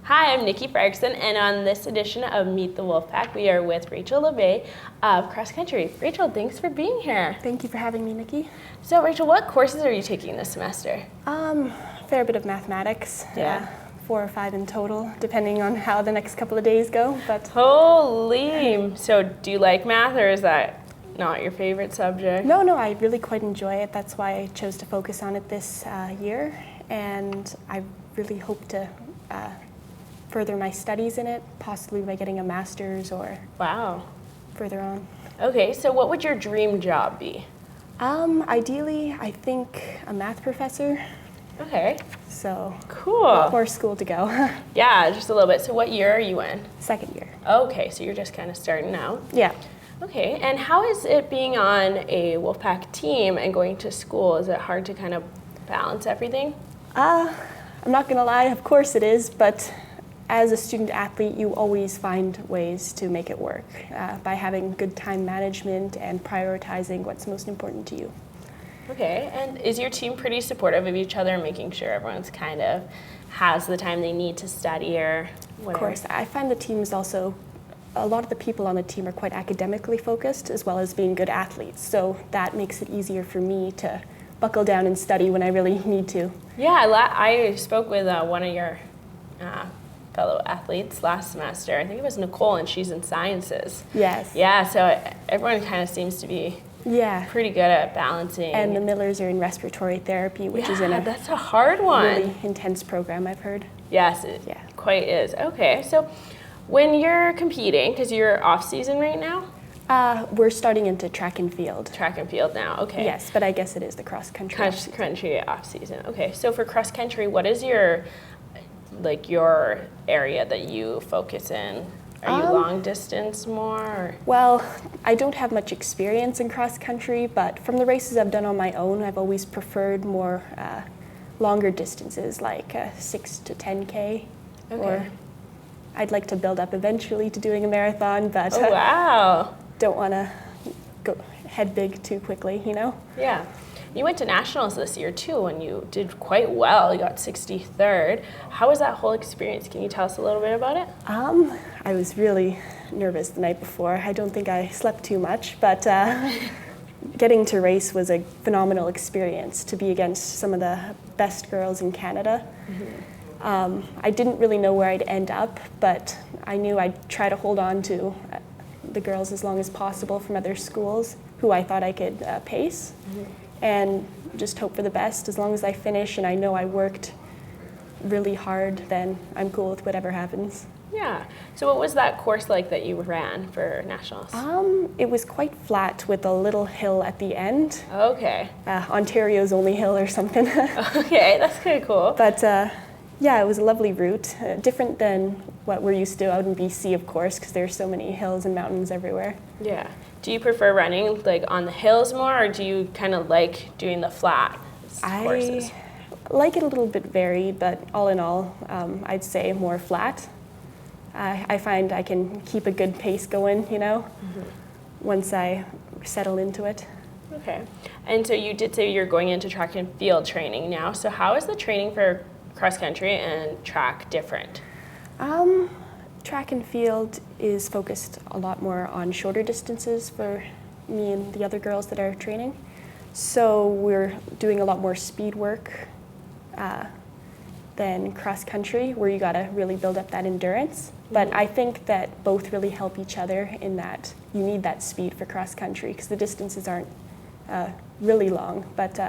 Hi, I'm Nikki Ferguson, and on this edition of Meet the Wolfpack, we are with Rachel Lobay of Cross Country. Rachel, thanks for being here. Thank you for having me, Nikki. So, Rachel, what courses are you taking this semester? Fair bit of mathematics. Yeah. 4 or 5 in total, depending on how the next couple of days go. But Holy! So, do you like math, or is that not your favorite subject? No, I really quite enjoy it. That's why I chose to focus on it this year, and I really hope to further my studies in it, possibly by getting a master's or further on. Okay, so what would your dream job be? Ideally, I think a math professor. Okay. So Cool. more school to go. Yeah, just a little bit. So what year are you in? Second year. Okay, so you're just kind of starting out. Yeah. Okay, and how is it being on a Wolfpack team and going to school? Is it hard to kind of balance everything? I'm not gonna lie, of course it is, but as a student athlete, you always find ways to make it work by having good time management and prioritizing what's most important to you. Okay, and is your team pretty supportive of each other, making sure everyone's kind of has the time they need to study or whatever? Of course, I find the team is also, a lot of the people on the team are quite academically focused as well as being good athletes, so that makes it easier for me to buckle down and study when I really need to. Yeah, I spoke with one of your fellow athletes last semester. I think it was Nicole, and she's in sciences. Yes. Yeah, so everyone kind of seems to be pretty good at balancing. And the Millers are in respiratory therapy, which is in a that's a hard one. really intense program, I've heard. Yes, it quite is. Okay, so when you're competing, because you're off season right now? We're starting into track and field. Track and field now, okay. Yes, but I guess it is the cross country. Cross country off season. Okay, so for cross country, what is your area that you focus in? Are you long distance more? Or? Well, I don't have much experience in cross country, but from the races I've done on my own, I've always preferred more longer distances, like 6 to 10K. Okay. Or I'd like to build up eventually to doing a marathon, but don't want to go head big too quickly, you know? Yeah. You went to nationals this year too, and you did quite well. You got 63rd. How was that whole experience? Can you tell us a little bit about it? I was really nervous the night before. I don't think I slept too much, but getting to race was a phenomenal experience to be against some of the best girls in Canada. Mm-hmm. I didn't really know where I'd end up, but I knew I'd try to hold on to the girls as long as possible from other schools who I thought I could pace. Mm-hmm. And just hope for the best. As long as I finish and I know I worked really hard, then I'm cool with whatever happens. Yeah. So what was that course like that you ran for nationals? It was quite flat with a little hill at the end. Okay. Ontario's only hill or something. Okay, that's kind of cool. But yeah, it was a lovely route. Different than what we're used to out in BC, of course, because there's so many hills and mountains everywhere. Yeah. Do you prefer running like on the hills more, or do you kind of like doing the flat courses? I like it a little bit varied, but all in all, I'd say more flat. I find I can keep a good pace going, you know, once I settle into it. Okay. And so you did say you're going into track and field training now. So how is the training for cross country and track different? Track and field is focused a lot more on shorter distances for me and the other girls that are training. So we're doing a lot more speed work than cross country, where you gotta really build up that endurance. But I think that both really help each other in that you need that speed for cross country because the distances aren't really long, but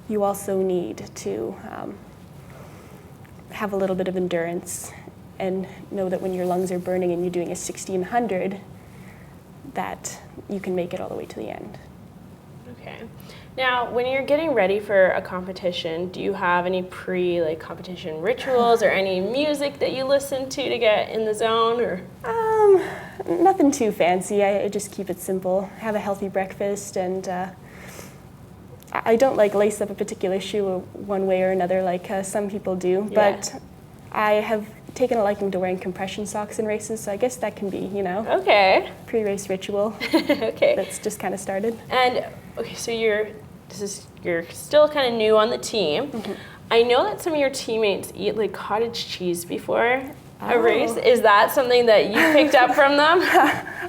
you also need to have a little bit of endurance and know that when your lungs are burning and you're doing a 1600, that you can make it all the way to the end. Okay. Now, when you're getting ready for a competition, do you have any competition rituals or any music that you listen to get in the zone? Or nothing too fancy. I just keep it simple. Have a healthy breakfast, and I don't lace up a particular shoe one way or another like some people do. Yeah. But I have taken a liking to wearing compression socks in races, so I guess that can be, okay, pre-race ritual. Okay, that's just kind of started. And okay, so you're still kind of new on the team. I know that some of your teammates eat like cottage cheese before a Oh. race. Is that something that you picked up from them?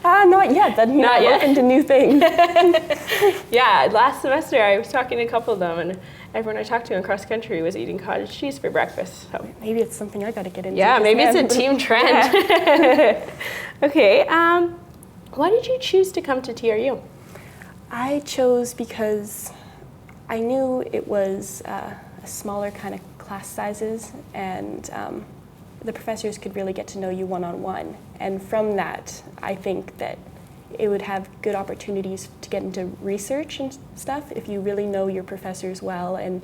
Not yet. But, Not I'm yet? open to new things. Yeah, last semester I was talking to a couple of them, and everyone I talked to in cross country was eating cottage cheese for breakfast. So. Maybe it's something I got to get into. Yeah, just maybe it's now. a team trend. Okay, why did you choose to come to TRU? I chose because I knew it was a smaller kind of class sizes, and the professors could really get to know you one-on-one. And from that, I think that it would have good opportunities to get into research and stuff if you really know your professors well, and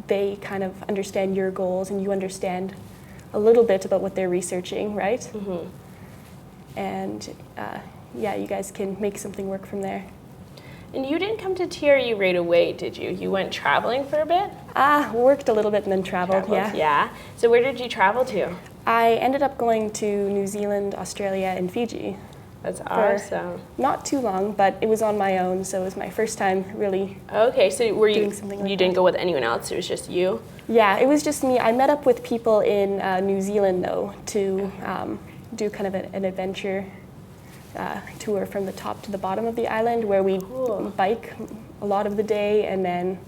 they kind of understand your goals and you understand a little bit about what they're researching, right? Mm-hmm. And yeah, you guys can make something work from there. And you didn't come to TRU right away, did you? You went traveling for a bit? Worked a little bit and then traveled, yeah. Yeah. So where did you travel to? I ended up going to New Zealand, Australia, and Fiji. That's For awesome. not too long, but it was on my own, so it was my first time really. Okay, so were you Doing something like you didn't that. go with anyone else? It was just you? Yeah, it was just me. I met up with people in New Zealand, though, to do kind of an adventure tour from the top to the bottom of the island, where we Cool. bike a lot of the day, and then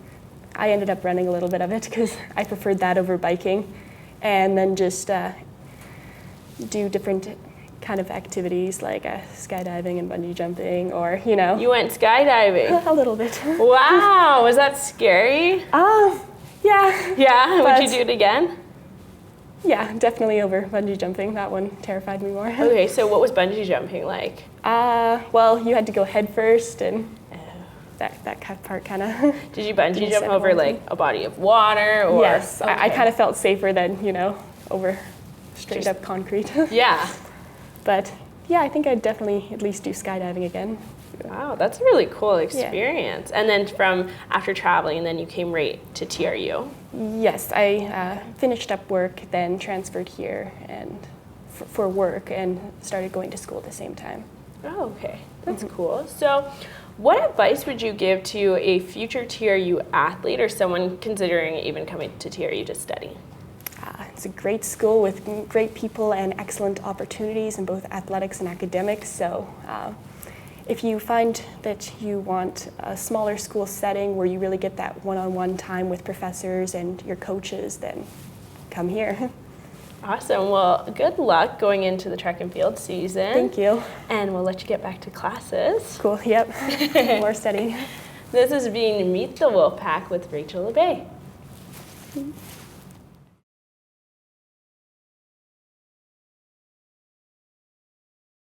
I ended up running a little bit of it because I preferred that over biking, and then just do different kind of activities like skydiving and bungee jumping, or You went skydiving? a little bit. Wow, was that scary? Yeah. Yeah, would But- you do it again? Yeah, definitely over bungee jumping. That one terrified me more. Okay, so what was bungee jumping like? Well, you had to go head first, and that part kind of. Did you bungee Didn't jump set over one like a body of water? Or? Yes, I Okay. kind of felt safer than over straight Just- up concrete. Yeah. But yeah, I think I'd definitely at least do skydiving again. Wow, that's a really cool experience. And then from after traveling, and then you came right to TRU. Yes, I finished up work, then transferred here and for work, and started going to school at the same time. Oh, okay. That's cool. So, what advice would you give to a future TRU athlete or someone considering even coming to TRU to study? It's a great school with great people and excellent opportunities in both athletics and academics. So if you find that you want a smaller school setting where you really get that one-on-one time with professors and your coaches, then come here. Awesome. Well, good luck going into the track and field season. Thank you. And we'll let you get back to classes. Cool, yep. More studying. This has been Meet the WolfPack with Rachel Lobay.